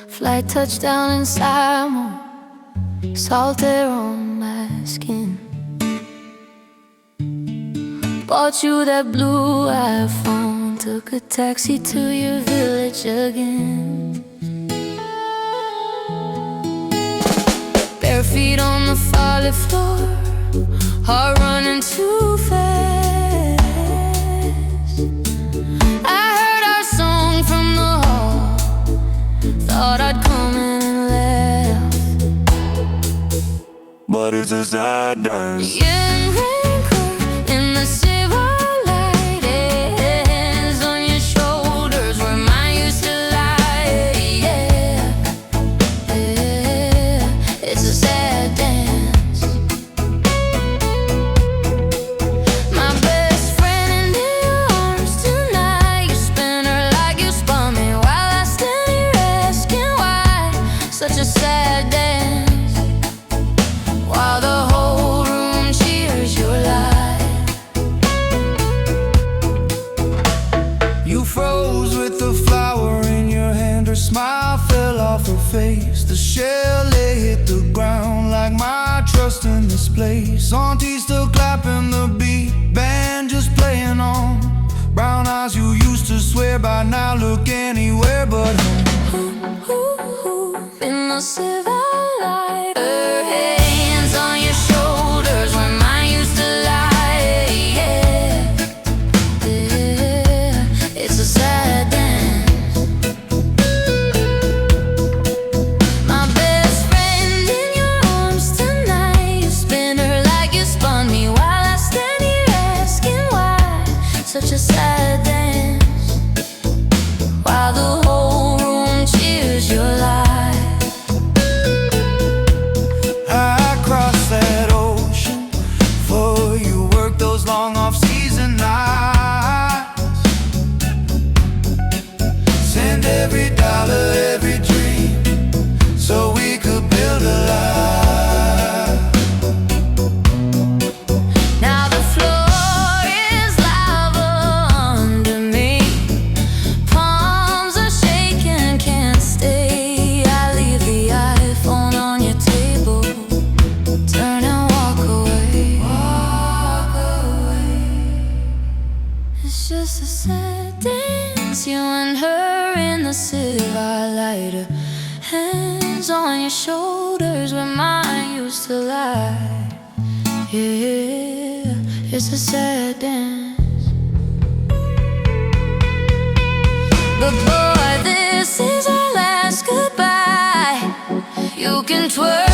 Flight touchdown in Samo, salt air on my skin. Bought you that blue iPhone, took a taxi to your village again. Bare feet on the solid floor, heart running too fast. I heard our song from the hall, thought I'd come in and laugh, but it's a sad dance. Young rancor in the silver light, hands on your shoulders where mine used to lie. Yeah, yeah, it's a sad dance. My best friend in your arms tonight, you spin her like you spun me while I stand here asking why. Such a sad dance, while the whole room cheers your lie. You froze with the flower in your hand, her smile fell off her face. The chalet hit the ground like my trust in this place. Auntie still clapping the beat, band just playing on. Brown eyes you used to swear by now look anywhere but home. In the silver light, her hands on your shoulders where mine used to lie. Yeah, yeah, it's a sad dance. My best friend in your arms tonight, you spin her like you spun me while I stand here asking why. Such a sad dance, while the whole room cheers your lie. I crossed that ocean for you, work those long off-season nights. Send every dollar, every dream, so we could build a life. Now the floor is lava under me, palms are shaking, can't stay. I leave the iPhone on your table, turn and walk away. Walk away. It's just a sad dance, you and her in the silver light, her hands on your shoulders where mine used to lie. Yeah, it's a sad dance. But boy, this is our last goodbye. You can twerk